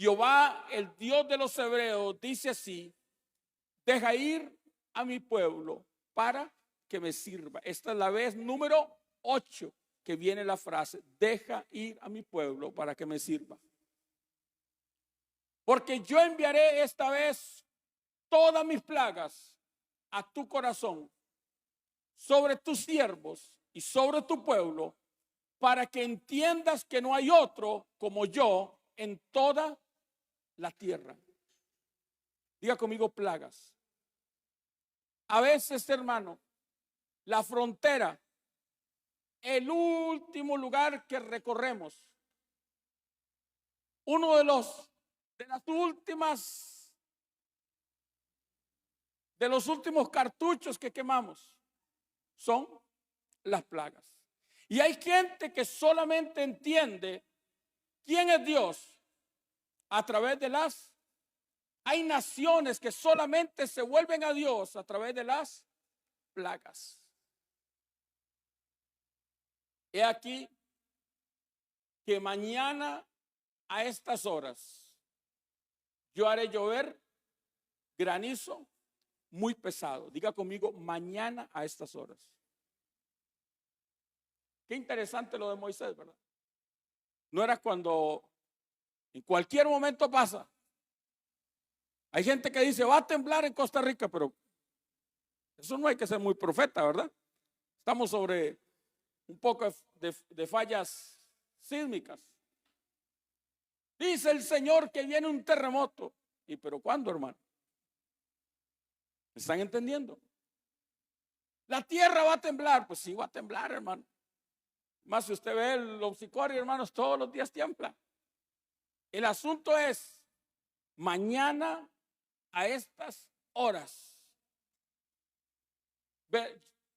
Jehová, el Dios de los hebreos, dice así: deja ir a mi pueblo para que me sirva. Esta es la vez número 8 que viene la frase: deja ir a mi pueblo para que me sirva. Porque yo enviaré esta vez todas mis plagas a tu corazón, sobre tus siervos y sobre tu pueblo, para que entiendas que no hay otro como yo en toda la tierra. Diga conmigo: plagas. A veces, hermano, la frontera, el último lugar que recorremos, uno de los últimos cartuchos que quemamos son las plagas. Y hay gente que solamente entiende quién es Dios a través de hay naciones que solamente se vuelven a Dios a través de las plagas. He aquí que mañana a estas horas yo haré llover granizo muy pesado. Diga conmigo: mañana a estas horas. Qué interesante lo de Moisés, ¿verdad? No era cuando en cualquier momento pasa. Hay gente que dice: va a temblar en Costa Rica, pero eso no hay que ser muy profeta, ¿verdad? Estamos sobre un poco de fallas sísmicas. Dice el Señor que viene un terremoto. ¿Y pero cuándo, hermano? ¿Me están entendiendo? La tierra va a temblar. Pues sí, va a temblar, hermano. Más si usted ve los sicorios, hermanos, todos los días tiembla. El asunto es: mañana a estas horas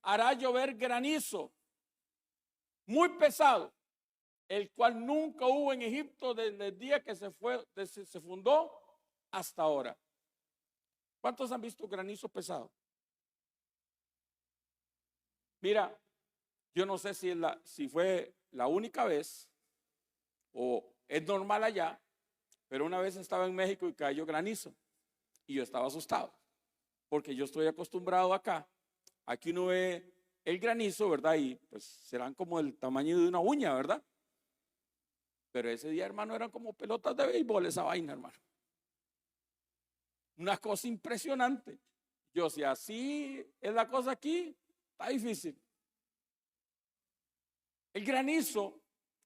hará llover granizo muy pesado, el cual nunca hubo en Egipto desde el día que se fundó hasta ahora. ¿Cuántos han visto granizo pesado? Mira, yo no sé si fue la única vez o es normal allá, pero una vez estaba en México y cayó granizo y yo estaba asustado, porque yo estoy acostumbrado acá. Aquí uno ve el granizo, ¿verdad? Y pues serán como el tamaño de una uña, ¿verdad? Pero ese día, hermano, eran como pelotas de béisbol esa vaina, hermano. Una cosa impresionante. Yo, si así es la cosa aquí, está difícil. El granizo,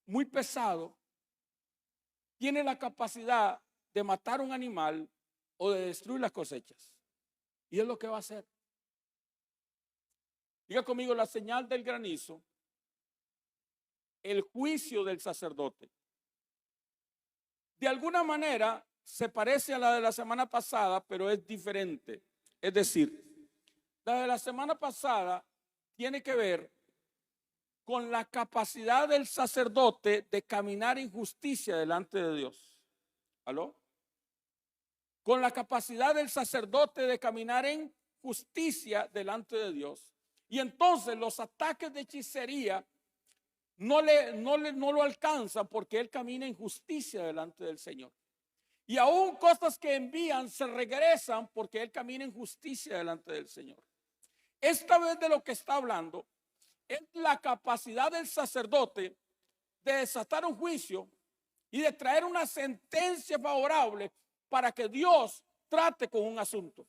muy pesado, tiene la capacidad de matar un animal o de destruir las cosechas. Y es lo que va a hacer. Diga conmigo: la señal del granizo, el juicio del sacerdote. De alguna manera se parece a la de la semana pasada, pero es diferente. Es decir, la de la semana pasada tiene que ver con la capacidad del sacerdote de caminar en justicia delante de Dios. ¿Aló? Con la capacidad del sacerdote de caminar en justicia delante de Dios. Y entonces los ataques de hechicería no lo alcanzan, porque él camina en justicia delante del Señor. Y aún cosas que envían se regresan porque él camina en justicia delante del Señor. Esta vez de lo que está hablando es la capacidad del sacerdote de desatar un juicio y de traer una sentencia favorable para que Dios trate con un asunto.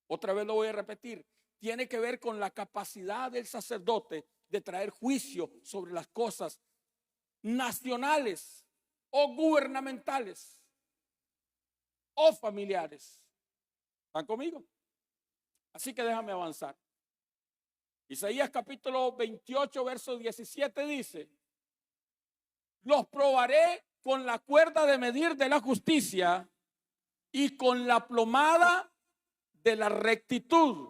Otra vez lo voy a repetir: tiene que ver con la capacidad del sacerdote de traer juicio sobre las cosas nacionales o gubernamentales o familiares. ¿Están conmigo? Así que déjame avanzar. Isaías capítulo 28, verso 17 dice: los probaré con la cuerda de medir de la justicia y con la plomada de la rectitud,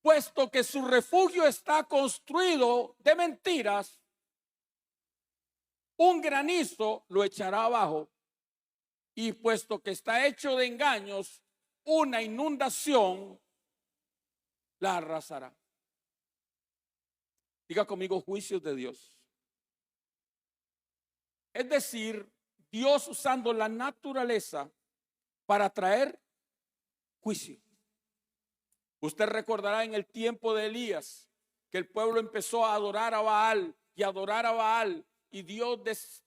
puesto que su refugio está construido de mentiras, un granizo lo echará abajo, y puesto que está hecho de engaños, una inundación la arrasará. Diga conmigo: juicios de Dios. Es decir, Dios usando la naturaleza para traer juicio. Usted recordará en el tiempo de Elías que el pueblo empezó a adorar a Baal y adorar a Baal, y Dios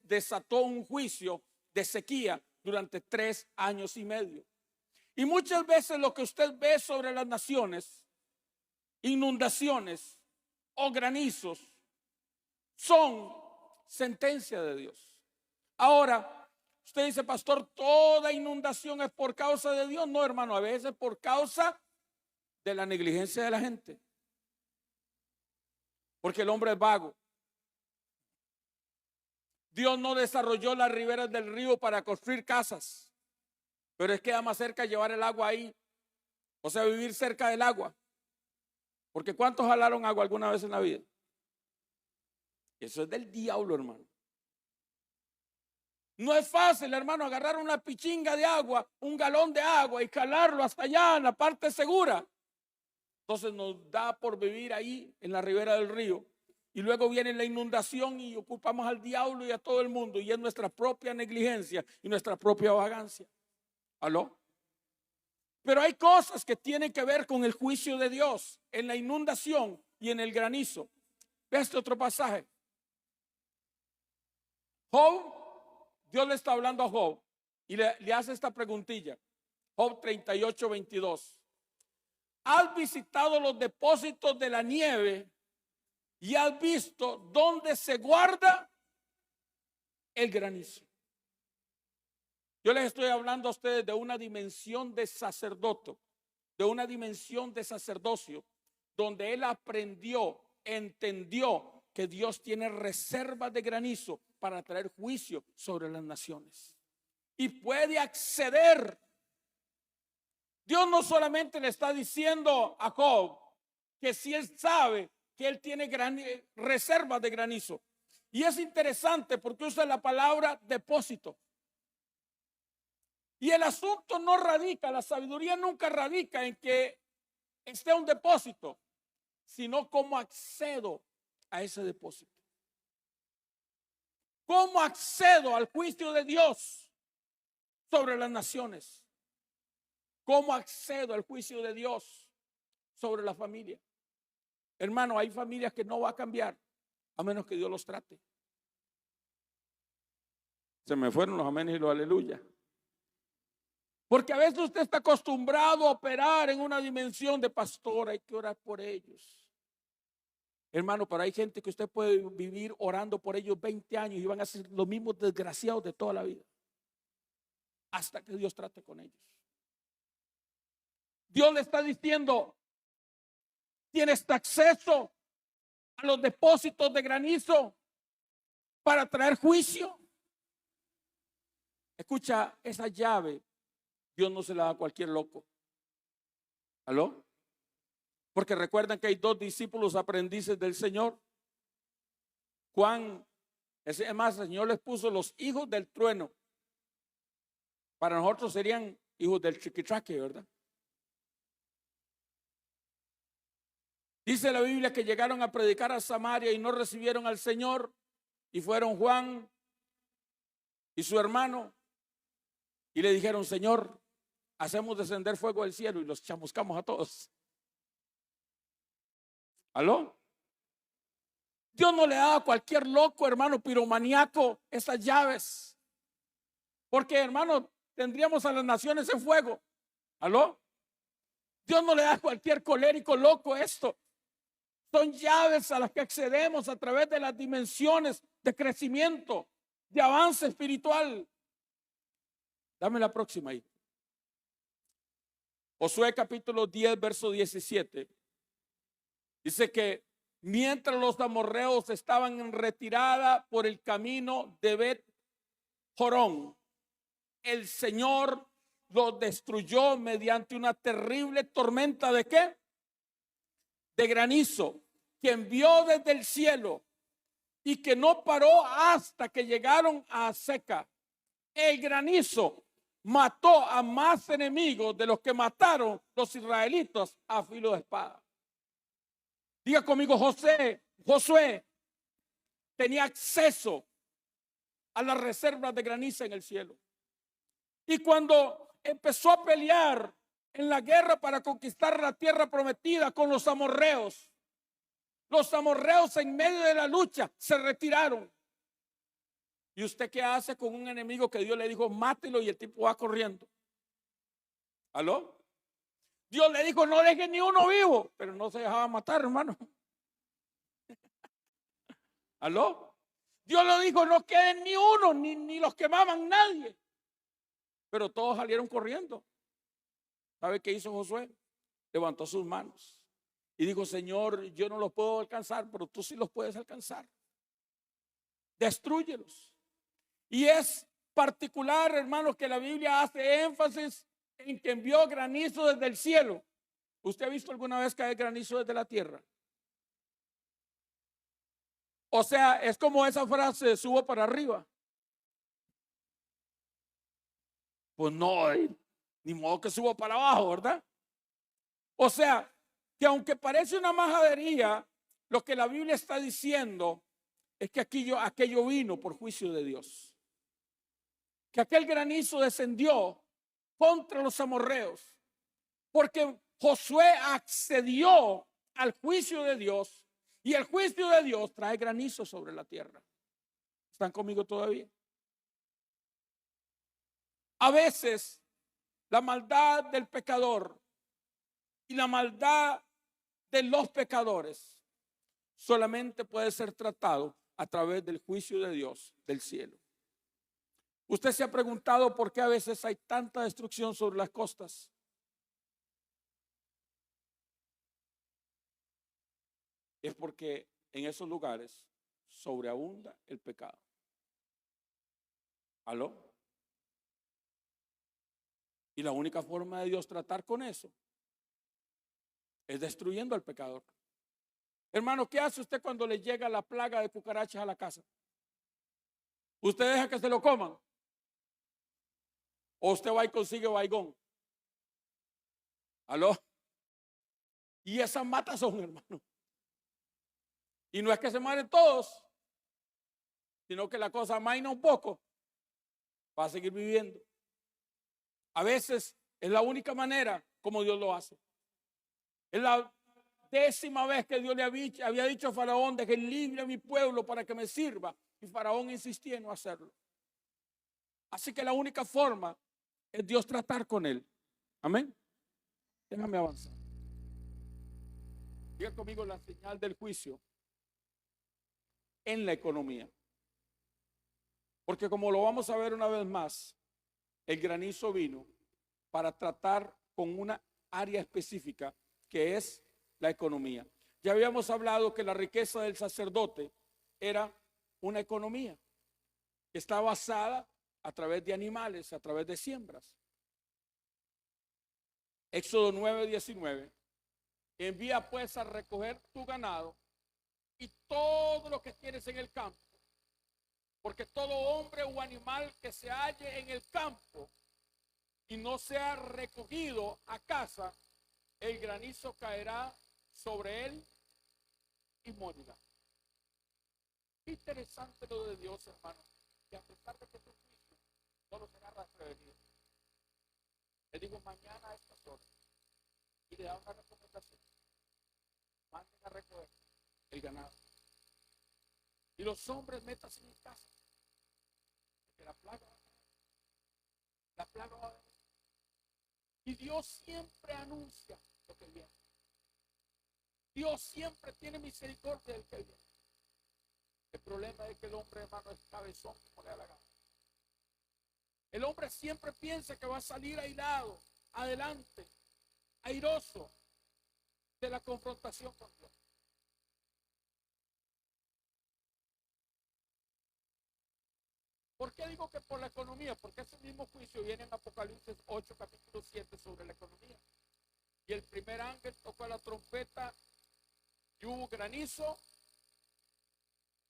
desató un juicio de sequía durante 3 años y medio. Y muchas veces lo que usted ve sobre las naciones, inundaciones o granizos, son sentencia de Dios. Ahora, usted dice, pastor, ¿toda inundación es por causa de Dios? No, hermano, a veces por causa de la negligencia de la gente. Porque el hombre es vago. Dios no desarrolló las riberas del río para construir casas, pero es que da más cerca llevar el agua ahí, o sea, vivir cerca del agua. Porque ¿cuántos jalaron agua alguna vez en la vida? Eso es del diablo, hermano. No es fácil, hermano, agarrar una pichinga de agua, un galón de agua y jalarlo hasta allá en la parte segura. Entonces nos da por vivir ahí en la ribera del río. Y luego viene la inundación y ocupamos al diablo y a todo el mundo. Y es nuestra propia negligencia y nuestra propia vagancia. ¿Aló? Pero hay cosas que tienen que ver con el juicio de Dios en la inundación y en el granizo. Ve este otro pasaje. Job, Dios le está hablando a Job y le hace esta preguntilla. Job 38:22. ¿Has visitado los depósitos de la nieve y has visto dónde se guarda el granizo? Yo les estoy hablando a ustedes de una dimensión de sacerdote, de una dimensión de sacerdocio, donde él aprendió, entendió que Dios tiene reservas de granizo para traer juicio sobre las naciones. Y puede acceder. Dios no solamente le está diciendo a Job que si él sabe que él tiene reservas de granizo. Y es interesante porque usa la palabra depósito. Y el asunto no radica, la sabiduría nunca radica en que esté un depósito, sino cómo accedo a ese depósito. ¿Cómo accedo al juicio de Dios sobre las naciones? ¿Cómo accedo al juicio de Dios sobre la familia? Hermano, hay familias que no va a cambiar a menos que Dios los trate. Se me fueron los amenes y los aleluya. Porque a veces usted está acostumbrado a operar en una dimensión de pastor, hay que orar por ellos. Hermano, pero hay gente que usted puede vivir orando por ellos 20 años y van a ser los mismos desgraciados de toda la vida. Hasta que Dios trate con ellos. Dios le está diciendo, tienes acceso a los depósitos de granizo para traer juicio. Escucha, esa llave Dios no se la da a cualquier loco. ¿Aló? Porque recuerdan que hay 2 discípulos aprendices del Señor. Juan, es más, el Señor les puso los hijos del trueno. Para nosotros serían hijos del chiquitraque, ¿verdad? Dice la Biblia que llegaron a predicar a Samaria y no recibieron al Señor. Y fueron Juan y su hermano. Y le dijeron, Señor, hacemos descender fuego del cielo y los chamuscamos a todos. ¿Aló? Dios no le da a cualquier loco, hermano, piromaníaco, esas llaves. Porque, hermano, tendríamos a las naciones en fuego. ¿Aló? Dios no le da a cualquier colérico loco esto. Son llaves a las que accedemos a través de las dimensiones de crecimiento, de avance espiritual. Dame la próxima ahí. Josué capítulo 10, verso 17. Dice que mientras los amorreos estaban en retirada por el camino de Bet Jorón, el Señor los destruyó mediante una terrible tormenta ¿de qué? De granizo, que envió desde el cielo y que no paró hasta que llegaron a Seca. El granizo mató a más enemigos de los que mataron los israelitas a filo de espada. Diga conmigo, Josué tenía acceso a las reservas de granizo en el cielo. Y cuando empezó a pelear en la guerra para conquistar la tierra prometida con los amorreos en medio de la lucha se retiraron. ¿Y usted qué hace con un enemigo que Dios le dijo mátelo y el tipo va corriendo? ¿Aló? Dios le dijo no deje ni uno vivo, pero no se dejaba matar, hermano. ¿Aló? Dios le dijo no queden ni uno, ni los quemaban nadie, pero todos salieron corriendo. ¿Sabe qué hizo Josué? Levantó sus manos y dijo, Señor, yo no los puedo alcanzar, pero tú sí los puedes alcanzar. Destrúyelos. Y es particular, hermanos, que la Biblia hace énfasis en que envió granizo desde el cielo. ¿Usted ha visto alguna vez caer granizo desde la tierra? O sea, es como esa frase, subo para arriba. Pues no, ni modo que subo para abajo, ¿verdad? O sea, que aunque parece una majadería, lo que la Biblia está diciendo es que aquello vino por juicio de Dios. Que aquel granizo descendió contra los amorreos, porque Josué accedió al juicio de Dios, y el juicio de Dios trae granizo sobre la tierra. ¿Están conmigo todavía? A veces la maldad del pecador y la maldad de los pecadores solamente puede ser tratado a través del juicio de Dios del cielo. Usted se ha preguntado por qué a veces hay tanta destrucción sobre las costas. Es porque en esos lugares sobreabunda el pecado. ¿Aló? Y la única forma de Dios tratar con eso es destruyendo al pecador. Hermano, ¿qué hace usted cuando le llega la plaga de cucarachas a la casa? ¿Usted deja que se lo coman? ¿O usted va y consigue baigón? ¿Aló? Y esas matas son, hermano. Y no es que se mueren todos, sino que la cosa amaina un poco para seguir viviendo. A veces es la única manera como Dios lo hace. Es la 10ª vez que Dios le había dicho a Faraón, deje libre a mi pueblo para que me sirva. Y Faraón insistía en no hacerlo. Así que la única forma es Dios tratar con él. Amén. Déjame avanzar. Diga conmigo la señal del juicio en la economía. Porque como lo vamos a ver una vez más, el granizo vino para tratar con una área específica que es la economía. Ya habíamos hablado que la riqueza del sacerdote era una economía que está basada a través de animales, a través de siembras. Éxodo 9:19. Envía pues a recoger tu ganado y todo lo que tienes en el campo, porque todo hombre o animal que se halle en el campo y no sea recogido a casa, el granizo caerá sobre él y morirá. Interesante lo de Dios, hermano, que a pesar de que tu juicio no lo será desprevenido. Le digo mañana a estas horas y le da una recomendación. Manden a recoger el ganado. Y los hombres métanse en casa. Porque la plaga va a venir. La plaga va a venir. Y Dios siempre anuncia lo que viene. Dios siempre tiene misericordia del que viene. El problema es que el hombre, hermano, es cabezón como le da la gana. El hombre siempre piensa que va a salir airado, adelante, airoso de la confrontación con Dios. ¿Por qué digo que por la economía? Porque ese mismo juicio viene en Apocalipsis 8, capítulo 7 sobre la economía. Y el primer ángel tocó la trompeta y hubo granizo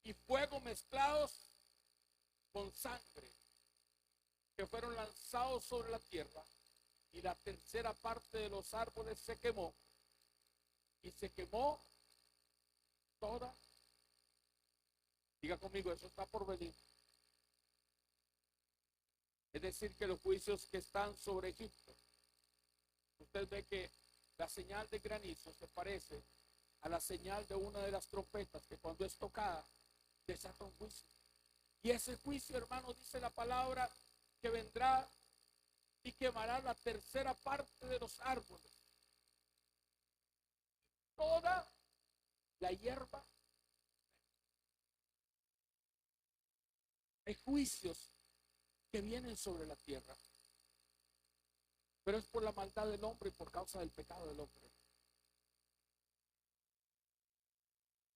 y fuego mezclados con sangre que fueron lanzados sobre la tierra, y la tercera parte de los árboles se quemó, y se quemó toda. Diga conmigo, eso está por venir. Es decir, que los juicios que están sobre Egipto, usted ve que la señal de granizo se parece a la señal de una de las trompetas que cuando es tocada desata un juicio. Y ese juicio, hermano, dice la palabra que vendrá y quemará la tercera parte de los árboles, toda la hierba. Hay juicios que vienen sobre la tierra, pero es por la maldad del hombre y por causa del pecado del hombre.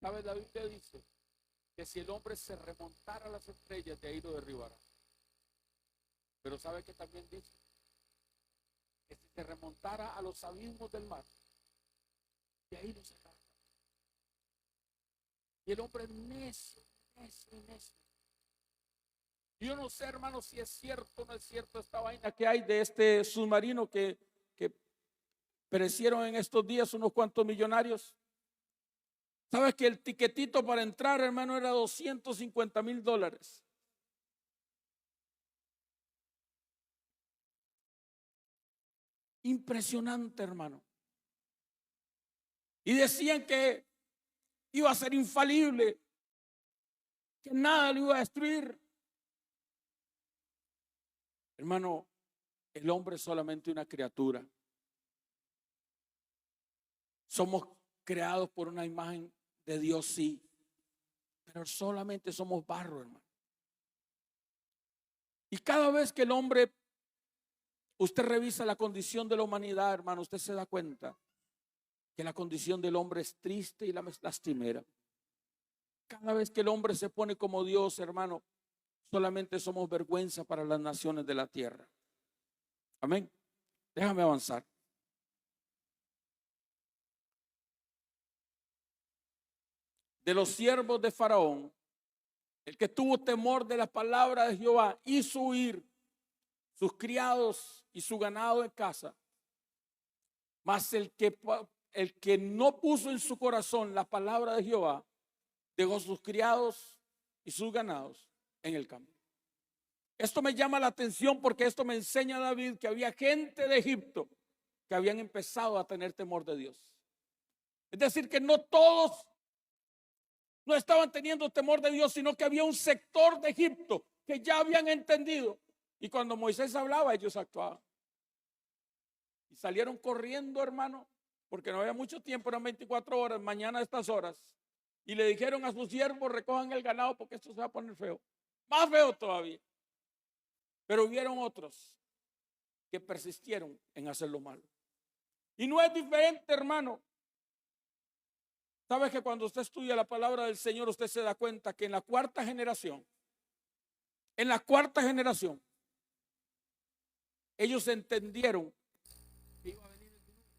¿Sabes? La Biblia dice que si el hombre se remontara a las estrellas, de ahí lo derribará. Pero ¿sabe que también dice? Que si se remontara a los abismos del mar, de ahí lo sacará. Y el hombre es necio, necio, necio. Yo no sé, hermano, si es cierto o no es cierto esta vaina que hay de este submarino que perecieron en estos días unos cuantos millonarios. ¿Sabes que el tiquetito para entrar, hermano, era $250,000? Impresionante, hermano. Y decían que iba a ser infalible, que nada lo iba a destruir. Hermano, el hombre es solamente una criatura. Somos creados por una imagen de Dios, sí, pero solamente somos barro, hermano. Y cada vez que el hombre, usted revisa la condición de la humanidad, hermano, usted se da cuenta que la condición del hombre es triste y lastimera. Cada vez que el hombre se pone como Dios, hermano, solamente somos vergüenza para las naciones de la tierra. Amén. Déjame avanzar. De los siervos de Faraón, el que tuvo temor de la palabra de Jehová hizo huir sus criados y su ganado en casa. Mas el que no puso en su corazón la palabra de Jehová, dejó sus criados y sus ganados en el campo. Esto me llama la atención porque esto me enseña a David que había gente de Egipto que habían empezado a tener temor de Dios. Es decir, que no todos no estaban teniendo temor de Dios, sino que había un sector de Egipto que ya habían entendido. Y cuando Moisés hablaba, ellos actuaban. Y salieron corriendo, hermano, porque no había mucho tiempo, eran 24 horas, mañana a estas horas. Y le dijeron a sus siervos, recojan el ganado porque esto se va a poner feo. Más feo todavía. Pero hubieron otros que persistieron en hacer lo malo. Y no es diferente, hermano. ¿Sabes que cuando usted estudia la palabra del Señor, usted se da cuenta que en la cuarta generación, ellos entendieron que iba a venir el diluvio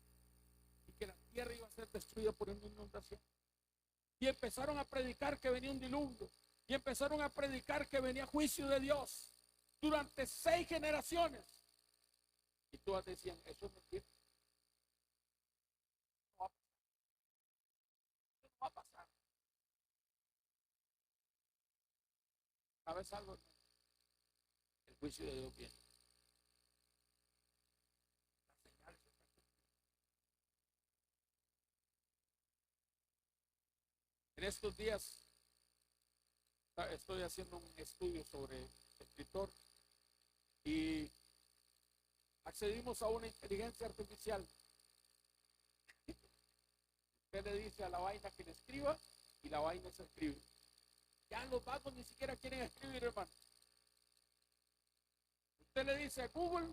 y que la tierra iba a ser destruida por una inundación? Y empezaron a predicar que venía un diluvio. Y empezaron a predicar que venía juicio de Dios durante 6 generaciones. Y todas decían, eso es mentira. No va a pasar. ¿Sabes algo? El juicio de Dios viene. Las señales están. En estos días estoy haciendo un estudio sobre escritor y accedimos a una inteligencia artificial. Usted le dice a la vaina que le escriba y la vaina se escribe. Ya los vagos ni siquiera quieren escribir, hermano. Usted le dice a Google,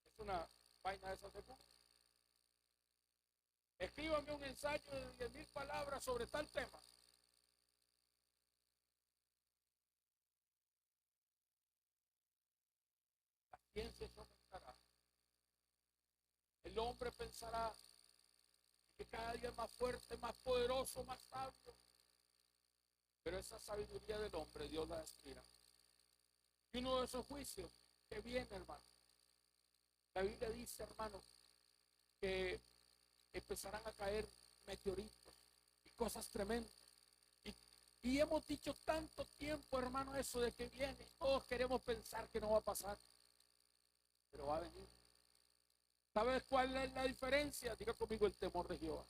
es una vaina de esas de Google, escríbame un ensayo de 10,000 palabras sobre tal tema. La ciencia se aumentará. El hombre pensará que cada día es más fuerte, más poderoso, más sabio. Pero esa sabiduría del hombre, Dios la destruirá. Y uno de esos juicios que viene, hermano, la Biblia dice, hermano, que empezarán a caer meteoritos y cosas tremendas. Y hemos dicho tanto tiempo, hermano, eso de que viene. Todos queremos pensar pensar que no va a pasar, pero va a venir. ¿Sabes cuál es la diferencia? Diga conmigo: el temor de Jehová.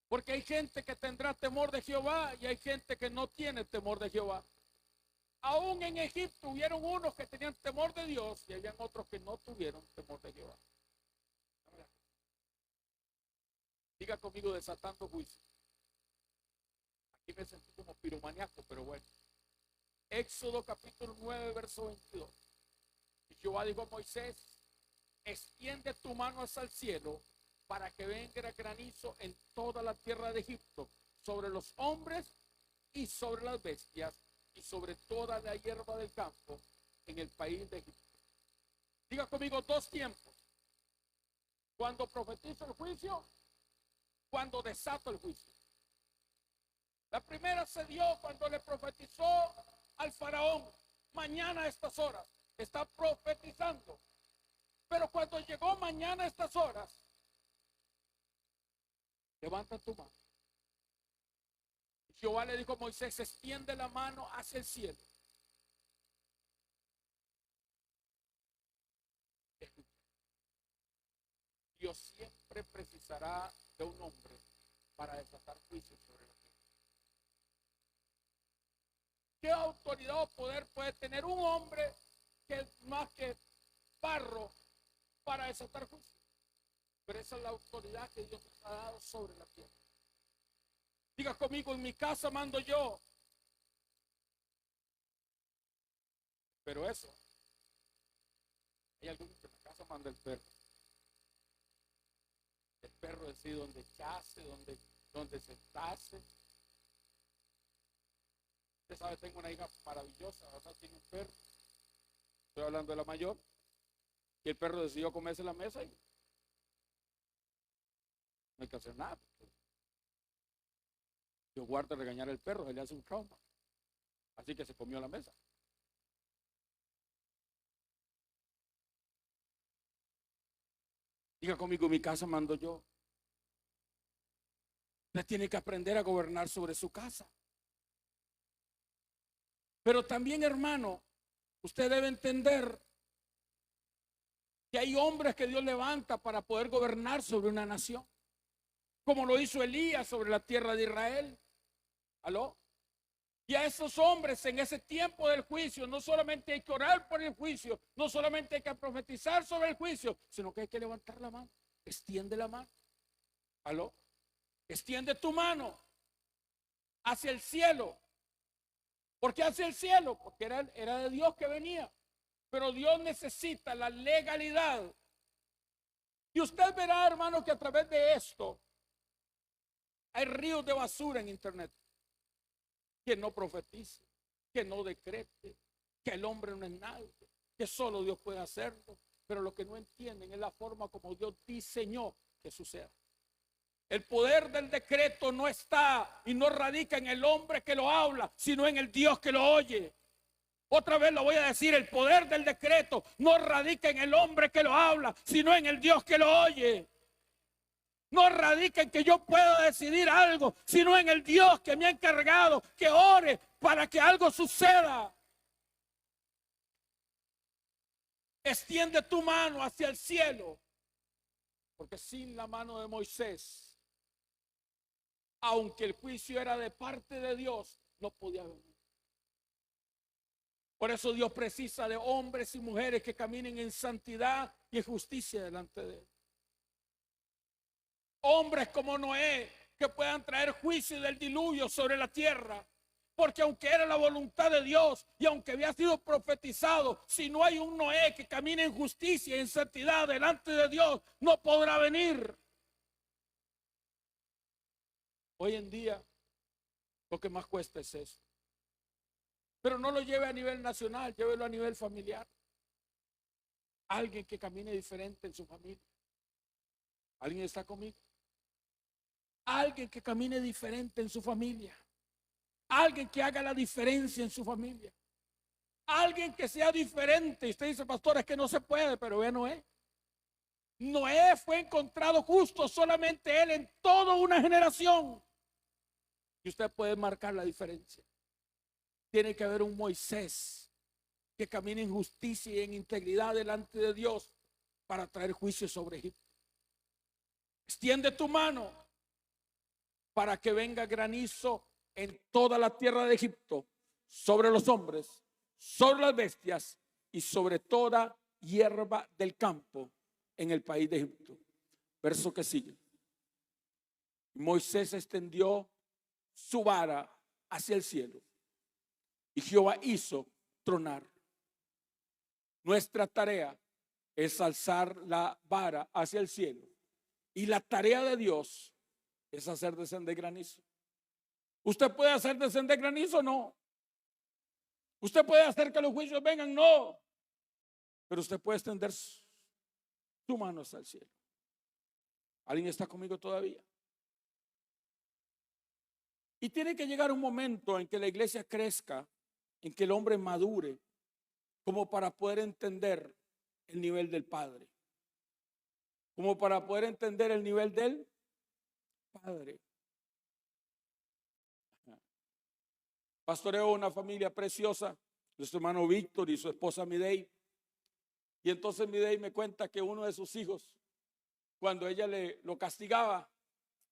Porque hay gente que tendrá temor de Jehová y hay gente que no tiene temor de Jehová. Aún en Egipto hubieron unos que tenían temor de Dios y habían otros que no tuvieron temor de Jehová. Diga conmigo: desatando juicio. Aquí me sentí como piromaniaco, pero bueno. Éxodo capítulo 9, verso 22. Y Jehová dijo a Moisés: extiende tu mano hacia el cielo para que venga granizo en toda la tierra de Egipto, sobre los hombres y sobre las bestias y sobre toda la hierba del campo en el país de Egipto. Diga conmigo: dos tiempos. Cuando profetizo el juicio, cuando desato el juicio. La primera se dio cuando le profetizó al faraón: mañana a estas horas. Está profetizando. Pero cuando llegó mañana a estas horas, levanta tu mano. Jehová le dijo a Moisés: extiende la mano hacia el cielo. Dios siempre precisará de un hombre para desatar juicios sobre la tierra. ¿Qué autoridad o poder puede tener un hombre que es más que barro para desatar juicios? Pero esa es la autoridad que Dios nos ha dado sobre la tierra. Diga conmigo: en mi casa mando yo. Pero eso, hay algunos que en la casa manda el perro. El perro decide dónde echarse, dónde sentarse. Usted sabe, tengo una hija maravillosa, o sea, tiene un perro. Estoy hablando de la mayor. Y el perro decidió comerse la mesa y no hay que hacer nada. Dios guarda regañar al perro, se le hace un trauma. Así que se comió la mesa. Diga conmigo: mi casa mando yo. Usted tiene que aprender a gobernar sobre su casa. Pero también, hermano, usted debe entender que hay hombres que Dios levanta para poder gobernar sobre una nación, como lo hizo Elías sobre la tierra de Israel. ¿Aló? Y a esos hombres en ese tiempo del juicio no solamente hay que orar por el juicio, no solamente hay que profetizar sobre el juicio, sino que hay que levantar la mano. Extiende la mano. ¿Aló? Extiende tu mano hacia el cielo. ¿Por qué hacia el cielo? Porque era de Dios que venía. Pero Dios necesita la legalidad. Y usted verá, hermano, que a través de esto hay ríos de basura en internet. Que no profetice, que no decrete, que el hombre no es nadie, que solo Dios puede hacerlo. Pero lo que no entienden es la forma como Dios diseñó que suceda. El poder del decreto no está y no radica en el hombre que lo habla, sino en el Dios que lo oye. Otra vez lo voy a decir: el poder del decreto no radica en el hombre que lo habla, sino en el Dios que lo oye. No radica en que yo pueda decidir algo, sino en el Dios que me ha encargado que ore para que algo suceda. Extiende tu mano hacia el cielo, porque sin la mano de Moisés, aunque el juicio era de parte de Dios, no podía venir. Por eso Dios precisa de hombres y mujeres que caminen en santidad y en justicia delante de Él. Hombres como Noé, que puedan traer juicio del diluvio sobre la tierra. Porque aunque era la voluntad de Dios y aunque había sido profetizado, si no hay un Noé que camine en justicia y en santidad delante de Dios, no podrá venir. Hoy en día lo que más cuesta es eso. Pero no lo lleve a nivel nacional, llévelo a nivel familiar. Alguien que camine diferente en su familia. ¿Alguien está conmigo? Alguien que camine diferente en su familia. Alguien que haga la diferencia en su familia. Alguien que sea diferente. Y usted dice: pastor, es que no se puede, pero ve a Noé. Noé fue encontrado justo, solamente él en toda una generación. Y usted puede marcar la diferencia. Tiene que haber un Moisés que camina en justicia y en integridad delante de Dios para traer juicio sobre Egipto. Extiende tu mano para que venga granizo en toda la tierra de Egipto, sobre los hombres, sobre las bestias y sobre toda hierba del campo en el país de Egipto. Verso que sigue. Moisés extendió su vara hacia el cielo y Jehová hizo tronar. Nuestra tarea es alzar la vara hacia el cielo y la tarea de Dios es hacer descender granizo. ¿Usted puede hacer descender granizo? No. ¿Usted puede hacer que los juicios vengan? No. Pero usted puede extender su mano hasta el cielo. ¿Alguien está conmigo todavía? Y tiene que llegar un momento en que la iglesia crezca, en que el hombre madure, como para poder entender el nivel del Padre, como para poder entender el nivel del Padre. Pastoreo una familia preciosa, nuestro hermano Víctor y su esposa Midei. Y entonces Midei me cuenta que uno de sus hijos, cuando ella lo castigaba,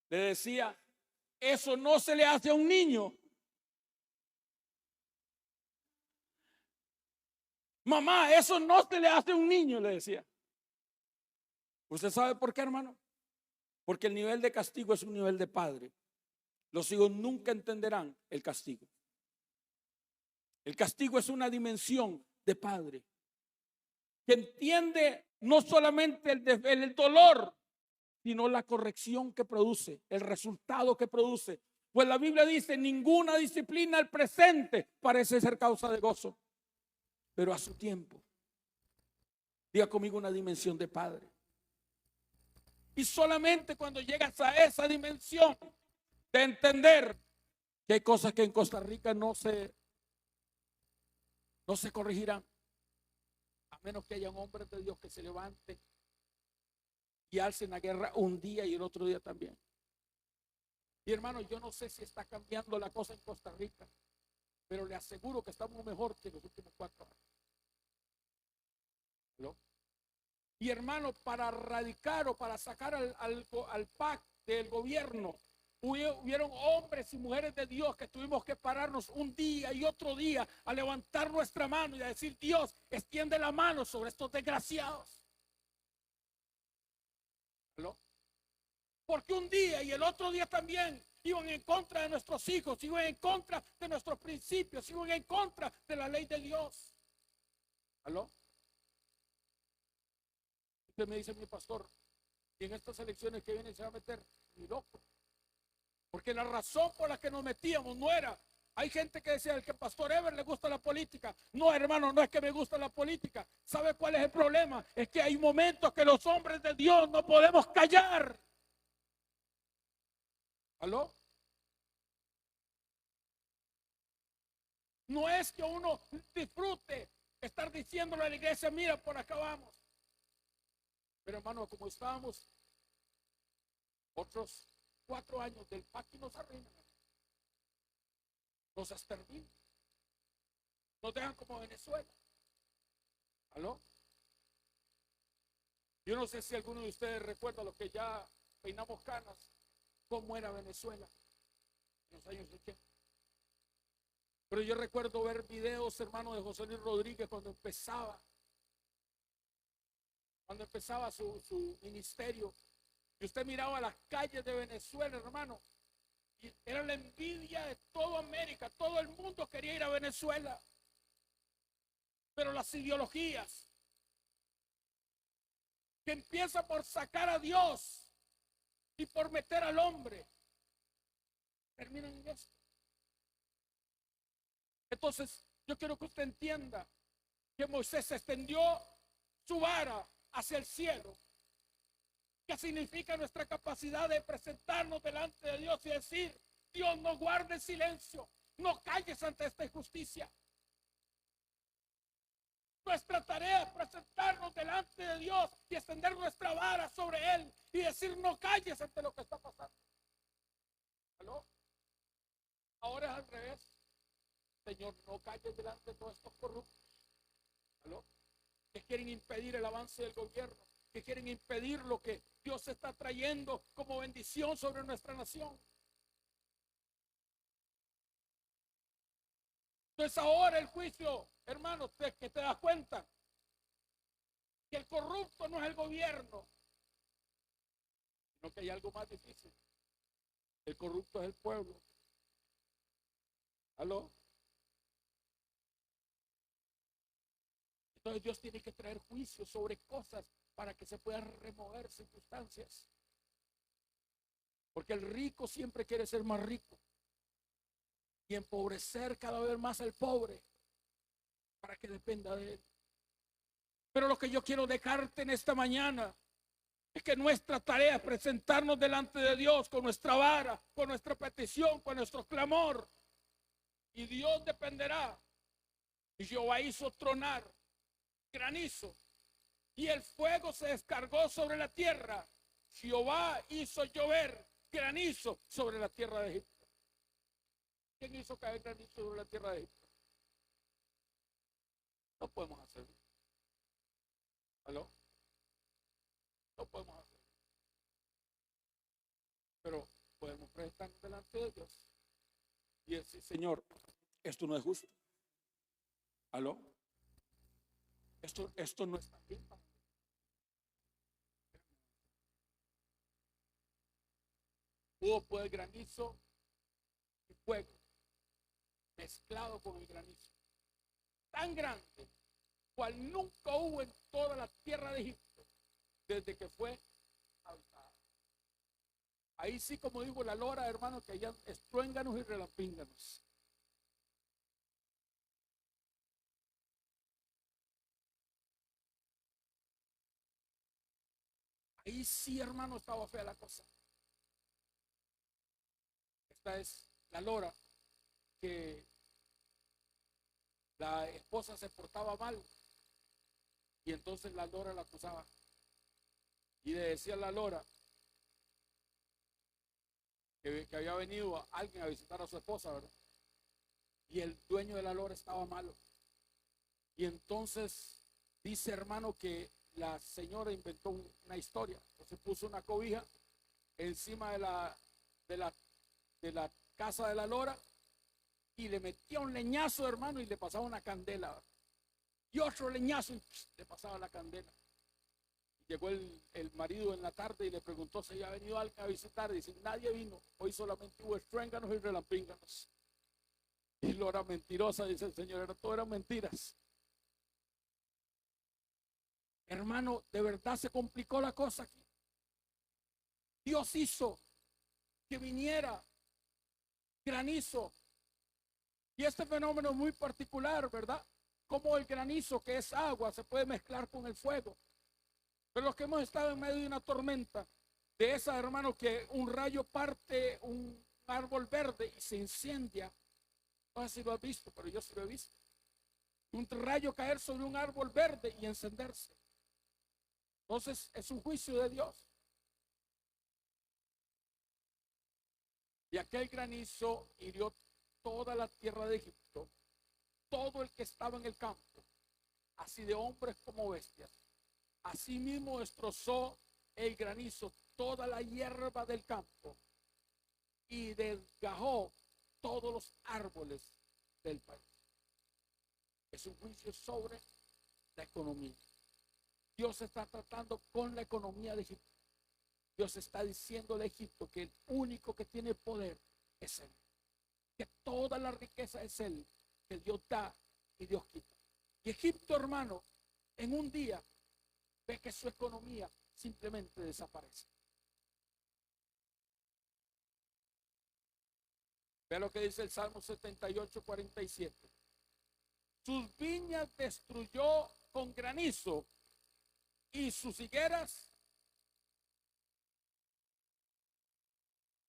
le decía: eso no se le hace a un niño. Mamá, eso no se le hace a un niño, le decía. ¿Usted sabe por qué, hermano? Porque el nivel de castigo es un nivel de padre. Los hijos nunca entenderán el castigo. El castigo es una dimensión de padre que entiende no solamente el dolor, sino la corrección que produce, el resultado que produce. Pues la Biblia dice: ninguna disciplina al presente parece ser causa de gozo, pero a su tiempo. Diga conmigo: una dimensión de padre. Y solamente cuando llegas a esa dimensión de entender que hay cosas que en Costa Rica no se corregirán, a menos que haya un hombre de Dios que se levante y alcen la guerra un día y el otro día también. Y hermano, yo no sé si está cambiando la cosa en Costa Rica, pero le aseguro que estamos mejor que los últimos 4 años. ¿No? Y hermano, para erradicar o para sacar al PAC del gobierno, hubieron hombres y mujeres de Dios que tuvimos que pararnos un día y otro día a levantar nuestra mano y a decir: Dios, extiende la mano sobre estos desgraciados. ¿No? Porque un día y el otro día también iban en contra de nuestros hijos, iban en contra de nuestros principios, iban en contra de la ley de Dios. ¿Aló? Usted me dice: mi pastor, y en estas elecciones que vienen se va a meter. Ni loco. Porque la razón por la que nos metíamos no era. Hay gente que decía: el que Pastor Ever le gusta la política. No, hermano, no es que me gusta la política. ¿Sabe cuál es el problema? Es que hay momentos que los hombres de Dios no podemos callar. ¿Aló? No es que uno disfrute estar diciéndole a la iglesia: mira, por acá vamos. Pero hermano, como estábamos otros 4 años del pacto, nos arruinan, nos exterminan, nos dejan como Venezuela. ¿Aló? Yo no sé si alguno de ustedes recuerda, los que ya peinamos canas, cómo era Venezuela en los años 80. Pero yo recuerdo ver videos, hermano, de José Luis Rodríguez cuando empezaba su ministerio. Y usted miraba las calles de Venezuela, hermano, y era la envidia de toda América. Todo el mundo quería ir a Venezuela. Pero las ideologías que empiezan por sacar a Dios y por meter al hombre terminan en esto. Entonces, yo quiero que usted entienda que Moisés extendió su vara hacia el cielo. ¿Qué significa nuestra capacidad de presentarnos delante de Dios y decir: Dios, no guardes silencio, no calles ante esta injusticia? Nuestra tarea es presentarnos delante de Dios y extender nuestra vara sobre Él y decir: no calles ante lo que está pasando. ¿Aló? Ahora es al revés. Señor, no calles delante de todos estos corruptos. quieren impedir el avance del gobierno, que quieren impedir lo que Dios está trayendo como bendición sobre nuestra nación. Entonces ahora el juicio, hermano, que te das cuenta que el corrupto no es el gobierno, sino que hay algo más difícil. El corrupto es el pueblo. ¿Aló? Entonces Dios tiene que traer juicio sobre cosas para que se puedan remover circunstancias. Porque el rico siempre quiere ser más rico y empobrecer cada vez más al pobre para que dependa de él. Pero lo que yo quiero dejarte en esta mañana es que nuestra tarea es presentarnos delante de Dios con nuestra vara, con nuestra petición, con nuestro clamor. Y Dios dependerá. Y Jehová hizo tronar granizo y el fuego se descargó sobre la tierra. Jehová hizo llover granizo sobre la tierra de Egipto. ¿Quién hizo caer granizo sobre la tierra de Egipto? No podemos hacerlo. ¿Aló? No podemos hacerlo. Pero podemos presentarnos delante de Dios y decir, Señor, esto no es justo. ¿Aló? Esto no está bien. Hubo pues granizo y fuego mezclado con el granizo tan grande cual nunca hubo en toda la tierra de Egipto desde que fue habitada. Ahí sí, como dijo la lora, hermano, que allá estruénganos y relampínganos. Ahí sí, hermano, estaba fea la cosa. Esta es la lora que la esposa se portaba mal y entonces la lora la acusaba y le decía a la lora que había venido alguien a visitar a su esposa, ¿verdad? Y el dueño de la lora estaba malo. Y entonces dice, hermano, que la señora inventó una historia. Entonces puso una cobija encima de la casa de la lora y le metía un leñazo, hermano, y le pasaba una candela, ¿verdad? Y otro leñazo y le pasaba la candela. Llegó el marido en la tarde y le preguntó si había venido alguien a visitar. Dice, nadie vino, hoy solamente hubo estruénganos y relampínganos. Y lora mentirosa, dice el Señor, todo eran mentiras. Hermano, de verdad se complicó la cosa aquí. Dios hizo que viniera granizo. Y este fenómeno es muy particular, ¿verdad? Como el granizo, que es agua, se puede mezclar con el fuego. Pero los que hemos estado en medio de una tormenta, de esa, hermano, que un rayo parte un árbol verde y se incendia. No sé si lo has visto, pero yo sí lo he visto. Un rayo caer sobre un árbol verde y encenderse. Entonces es un juicio de Dios. Y aquel granizo hirió toda la tierra de Egipto, todo el que estaba en el campo, así de hombres como bestias. Asimismo destrozó el granizo toda la hierba del campo y desgajó todos los árboles del país. Es un juicio sobre la economía. Dios está tratando con la economía de Egipto. Dios está diciéndole a Egipto que el único que tiene poder es Él. Que toda la riqueza es Él. Que Dios da y Dios quita. Y Egipto, hermano, en un día ve que su economía simplemente desaparece. Ve lo que dice el Salmo 78:47. Sus viñas destruyó con granizo y sus higueras.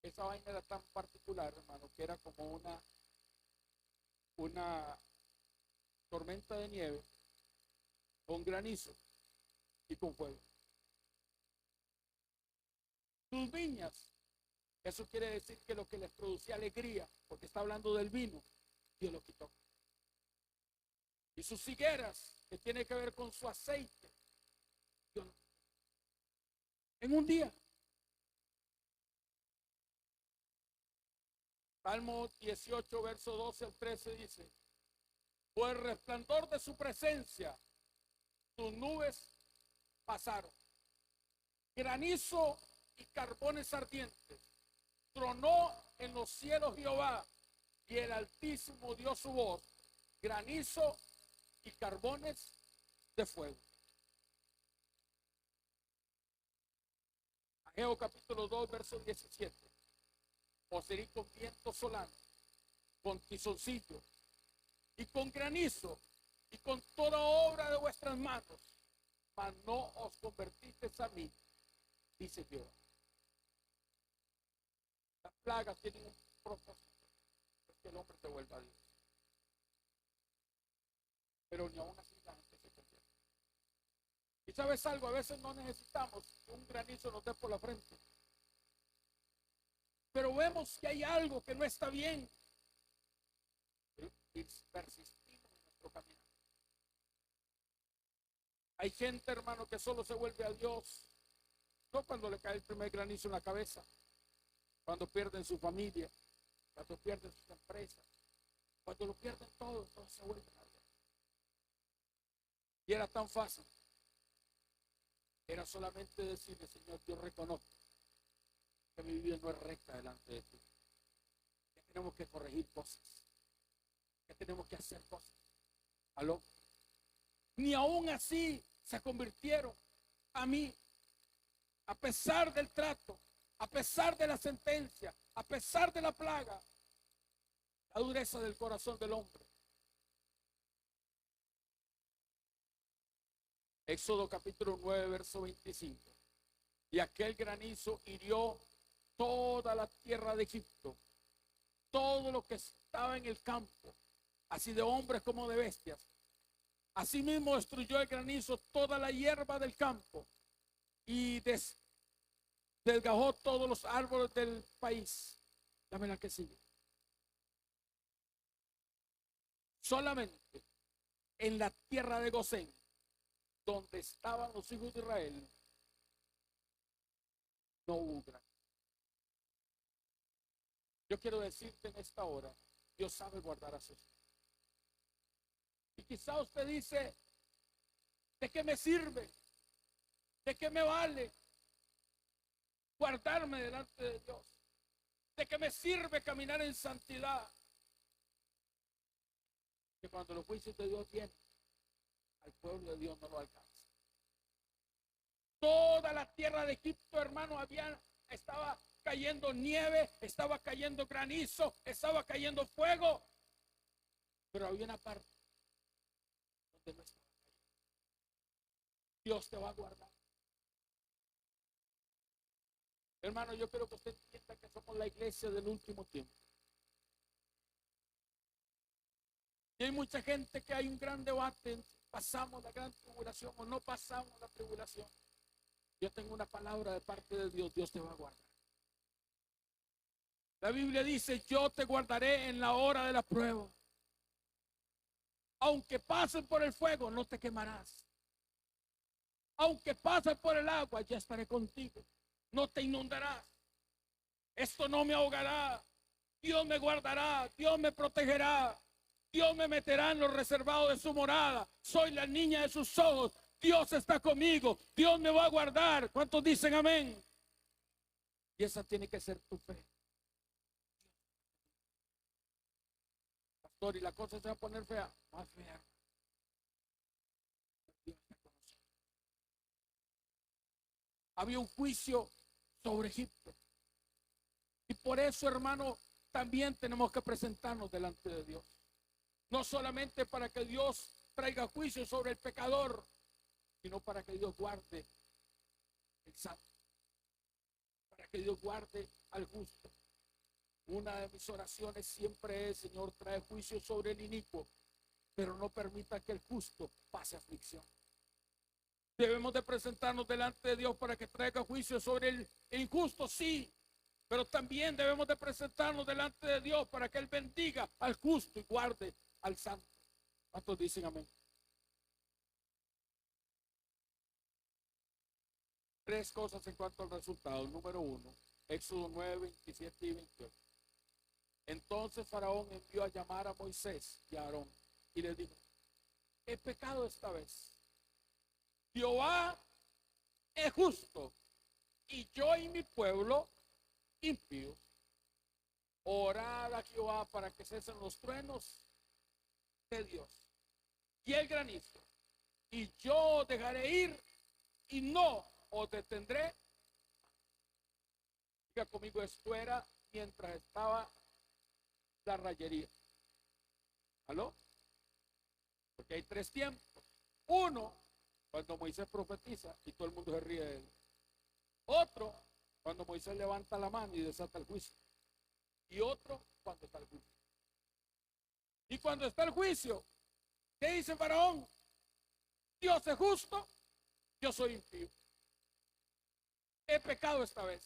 Esa vaina era tan particular, hermano, que era como una tormenta de nieve con granizo y con fuego. Sus viñas, eso quiere decir que lo que les producía alegría, porque está hablando del vino, Dios lo quitó. y sus higueras, que tiene que ver con su aceite. En un día. Salmo 18, verso 12 al 13 dice: por el resplandor de su presencia, sus nubes pasaron. Granizo y carbones ardientes. Tronó en los cielos Jehová, y el Altísimo dio su voz. Granizo y carbones de fuego. Ageo capítulo 2, verso 17. Os herí con viento solano, con tizoncillo, y con granizo, y con toda obra de vuestras manos, mas no os convertisteis a mí, dice Jehová. Las plagas tienen un propósito, es que el hombre se vuelva a Dios. Pero ni aún así la gente se convierte. Y sabes algo, a veces no necesitamos que un granizo nos dé por la frente, pero vemos que hay algo que no está bien y persistimos en nuestro camino. Hay gente, hermano, que solo se vuelve a Dios no cuando le cae el primer granizo en la cabeza, cuando pierden su familia, cuando pierden sus empresas, cuando lo pierden todo, entonces se vuelven a Dios. Y era tan fácil. Era solamente decirle: Señor, yo reconozco que mi vida no es recta delante de ti, que tenemos que corregir cosas, que tenemos que hacer cosas. ¿Aló? Ni aún así se convirtieron a mí, a pesar del trato, a pesar de la sentencia, a pesar de la plaga, la dureza del corazón del hombre. Éxodo capítulo 9, verso 25. Y aquel granizo hirió toda la tierra de Egipto, todo lo que estaba en el campo, así de hombres como de bestias. Asimismo destruyó el granizo toda la hierba del campo y desgajó todos los árboles del país. Dame la que sigue. Solamente en la tierra de Gosén, donde estaban los hijos de Israel, no hubo granizo. Yo quiero decirte en esta hora, Dios sabe guardar a sus hijos. Y quizá usted dice: ¿de qué me sirve? ¿De qué me vale guardarme delante de Dios? ¿De qué me sirve caminar en santidad? Que cuando los juicios de Dios vienen, al pueblo de Dios no lo alcanza. Toda la tierra de Egipto, hermano, estaba cayendo nieve, estaba cayendo granizo, estaba cayendo fuego, pero había una parte donde no estaba cayendo. Dios te va a guardar. Hermano, yo quiero que usted entienda que somos la iglesia del último tiempo. Y hay mucha gente que hay un gran debate: ¿pasamos la gran tribulación o no pasamos la tribulación? Yo tengo una palabra de parte de Dios: Dios te va a guardar. La Biblia dice: yo te guardaré en la hora de la prueba. Aunque pases por el fuego, no te quemarás. Aunque pases por el agua, ya estaré contigo. No te inundarás. Esto no me ahogará. Dios me guardará. Dios me protegerá. Dios me meterá en los reservados de su morada. Soy la niña de sus ojos. Dios está conmigo. Dios me va a guardar. ¿Cuántos dicen amén? Y esa tiene que ser tu fe. Pastor, y la cosa se va a poner fea. Más fea. Dios está con nosotros. Había un juicio sobre Egipto. Y por eso, hermano, también tenemos que presentarnos delante de Dios. No solamente para que Dios traiga juicio sobre el pecador, sino para que Dios guarde el santo, para que Dios guarde al justo. Una de mis oraciones siempre es: Señor, trae juicio sobre el inicuo, pero no permita que el justo pase aflicción. Debemos de presentarnos delante de Dios para que traiga juicio sobre el injusto, sí, pero también debemos de presentarnos delante de Dios para que Él bendiga al justo y guarde al santo. ¿Cuántos dicen amén? Tres cosas en cuanto al resultado. Número uno, Éxodo 9, 27 y 28. Entonces Faraón envió a llamar a Moisés y a Aarón y les dijo: he pecado esta vez. Jehová es justo y yo y mi pueblo impío. Orad a Jehová para que cesen los truenos de Dios y el granizo, y yo dejaré ir y no os detendré. Diga conmigo, esto era mientras estaba la rayería. ¿Aló? Porque hay tres tiempos. Uno, cuando Moisés profetiza y todo el mundo se ríe de él. Otro, cuando Moisés levanta la mano y desata el juicio. Y otro, cuando está el juicio. Y cuando está el juicio, ¿qué dice Faraón? Dios es justo, yo soy impío. He pecado esta vez.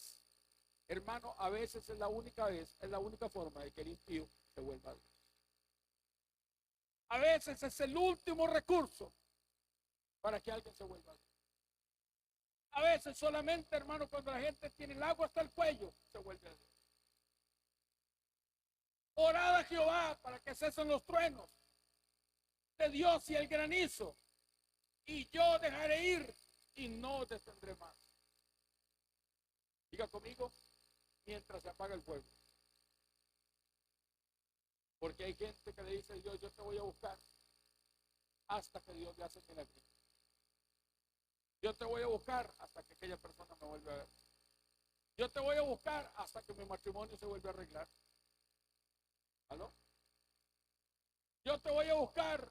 Hermano, a veces es la única vez, es la única forma de que el impío se vuelva a Dios. A veces es el último recurso para que alguien se vuelva a Dios. A veces solamente, hermano, cuando la gente tiene el agua hasta el cuello, se vuelve a Dios. Orad a Jehová para que cesen los truenos de Dios y el granizo, y yo dejaré ir y no detendré más. Diga conmigo, mientras se apaga el fuego. Porque hay gente que le dice a Dios: yo te voy a buscar hasta que Dios le hace milagro. Yo te voy a buscar hasta que aquella persona me vuelva a ver. Yo te voy a buscar hasta que mi matrimonio se vuelva a arreglar. ¿Aló? Yo te voy a buscar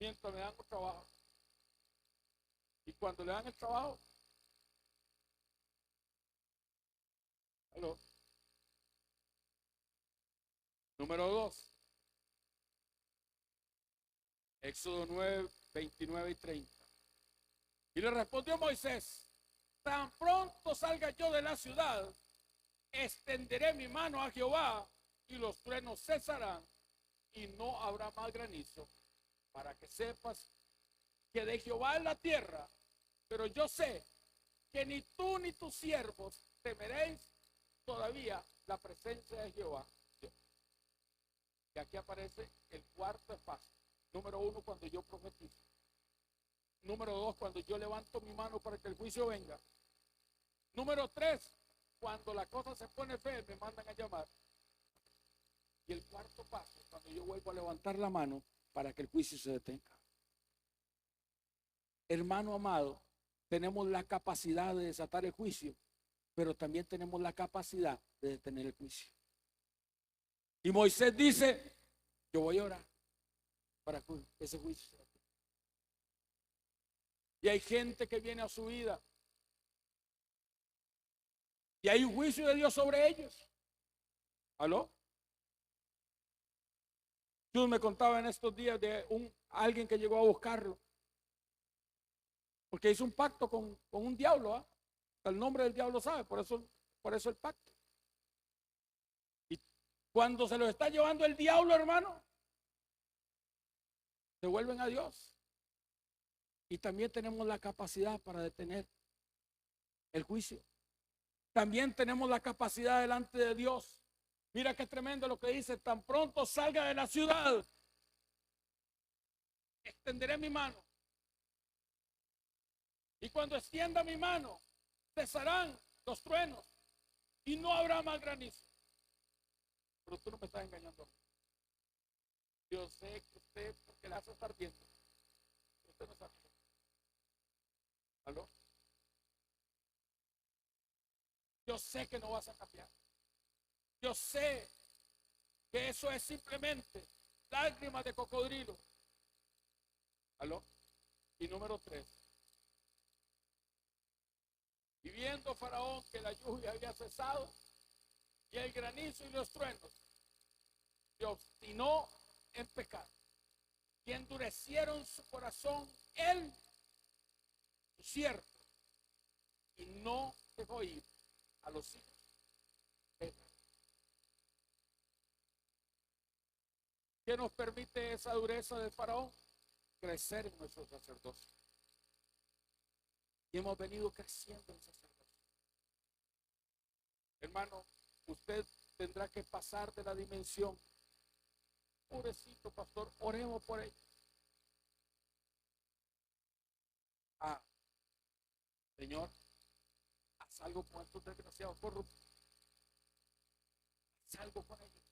mientras me dan un trabajo. Y cuando le dan el trabajo, ¿aló? Número 2, Éxodo 9, 29 y 30. Y le respondió Moisés: tan pronto salga yo de la ciudad, extenderé mi mano a Jehová y los truenos cesarán y no habrá más granizo, para que sepas que de Jehová es la tierra. Pero yo sé que ni tú ni tus siervos temeréis todavía la presencia de Jehová. Y aquí aparece el cuarto espacio. Número 1, cuando yo profetizo. Número 2, cuando yo levanto mi mano para que el juicio venga. Número 3, cuando la cosa se pone fea, me mandan a llamar. Y el cuarto paso, cuando yo vuelvo a levantar la mano para que el juicio se detenga. Hermano amado, tenemos la capacidad de desatar el juicio, pero también tenemos la capacidad de detener el juicio. Y Moisés dice: yo voy a orar para que ese juicio se detenga. Y hay gente que viene a su vida y hay un juicio de Dios sobre ellos. ¿Aló? Dios me contaba en estos días de alguien que llegó a buscarlo porque hizo un pacto con un diablo. ¿Ah? El nombre del diablo sabe, por eso el pacto. Y cuando se lo está llevando el diablo, hermano, se vuelven a Dios. Y también tenemos la capacidad para detener el juicio. También tenemos la capacidad delante de Dios. Mira qué tremendo lo que dice: tan pronto salga de la ciudad, extenderé mi mano. Y cuando extienda mi mano, cesarán los truenos y no habrá más granizo. Pero tú no me estás engañando. Yo sé que usted, porque le hace estar viendo, usted no sabe. ¿Aló? Yo sé que no vas a cambiar. Yo sé que eso es simplemente lágrimas de cocodrilo. ¿Aló? Y número 3. Y viendo Faraón que la lluvia había cesado y el granizo y los truenos, se obstinó en pecar y endurecieron su corazón él, su siervo, y no dejó ir a los hijos de Israel. ¿Qué nos permite esa dureza del faraón? Crecer en nuestro sacerdocio. Y hemos venido creciendo en sacerdocio. Hermano, usted tendrá que pasar de la dimensión. Pobrecito pastor, oremos por ellos. Señor, haz algo con estos desgraciados corruptos. Haz algo con ellos.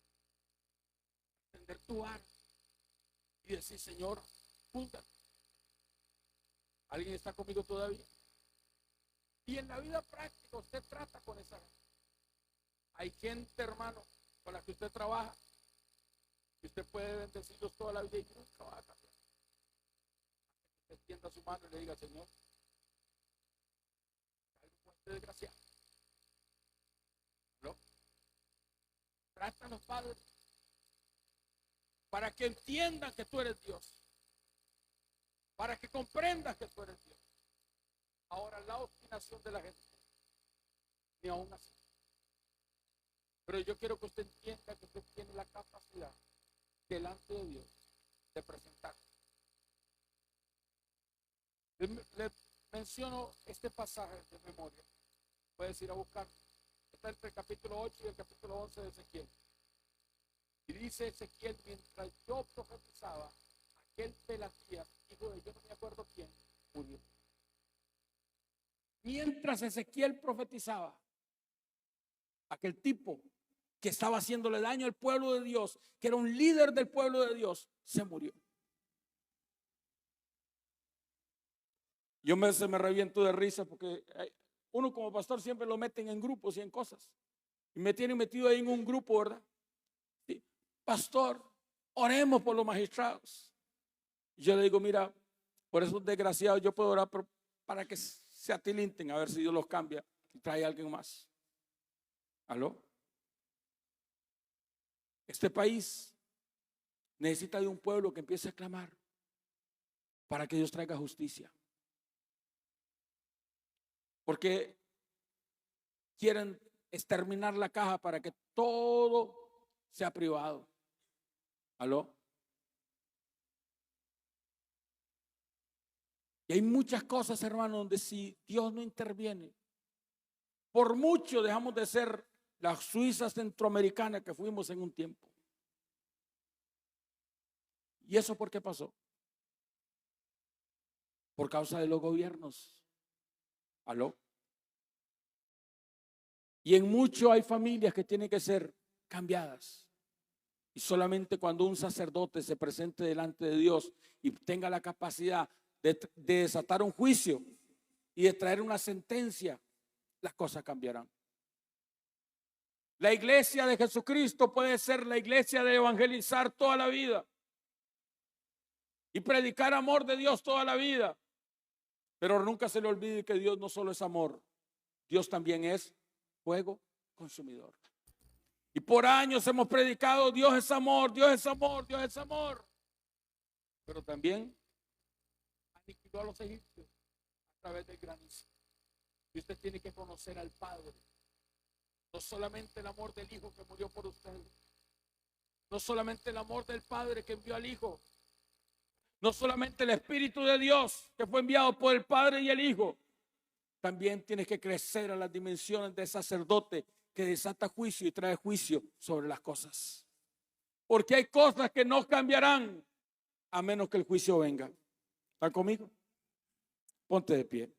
Tender tu alma y decir, Señor, júntate. ¿Alguien está conmigo todavía? Y en la vida práctica usted trata con esa gente. Hay gente, hermano, con la que usted trabaja y usted puede bendecirlos toda la vida y nunca va a cambiar. Usted extienda su mano y le diga, Señor, algo con este desgraciado. ¿No? Trátanos, Padre, para que entiendan que tú eres Dios, para que comprendan que tú eres Dios. Ahora la obstinación de la gente, ni aún así. Pero yo quiero que usted entienda que usted tiene la capacidad delante de Dios de presentarse. Le menciono este pasaje de memoria. Puedes ir a buscar. Está entre el capítulo 8 y el capítulo 11 de Ezequiel. Y dice Ezequiel, mientras yo profetizaba, aquel Pelatías, hijo de yo no me acuerdo quién, murió. Mientras Ezequiel profetizaba, aquel tipo que estaba haciéndole daño al pueblo de Dios, que era un líder del pueblo de Dios, se murió. Yo se me reviento de risa porque uno como pastor siempre lo meten en grupos y en cosas. Y me tienen metido ahí en un grupo, ¿verdad? Sí. Pastor, oremos por los magistrados. Y yo le digo, mira, por esos desgraciados yo puedo orar para que se atilinten, a ver si Dios los cambia y trae a alguien más. ¿Aló? Este país necesita de un pueblo que empiece a clamar para que Dios traiga justicia. Porque quieren exterminar la caja para que todo sea privado. ¿Aló? Y hay muchas cosas, hermano, donde si Dios no interviene, por mucho dejamos de ser las Suizas centroamericanas que fuimos en un tiempo. ¿Y eso por qué pasó? Por causa de los gobiernos. ¿Aló? Y en mucho hay familias que tienen que ser cambiadas. Y solamente cuando un sacerdote se presente delante de Dios y tenga la capacidad de desatar un juicio y de traer una sentencia, las cosas cambiarán. La iglesia de Jesucristo puede ser la iglesia de evangelizar toda la vida y predicar amor de Dios toda la vida. Pero nunca se le olvide que Dios no solo es amor, Dios también es fuego consumidor. Y por años hemos predicado Dios es amor, Dios es amor, Dios es amor. Pero también aniquiló a los egipcios a través del granizo. Y usted tiene que conocer al Padre. No solamente el amor del Hijo que murió por usted. No solamente el amor del Padre que envió al Hijo. No solamente el Espíritu de Dios que fue enviado por el Padre y el Hijo. También tienes que crecer a las dimensiones de sacerdote que desata juicio y trae juicio sobre las cosas. Porque hay cosas que no cambiarán a menos que el juicio venga. ¿Están conmigo? Ponte de pie.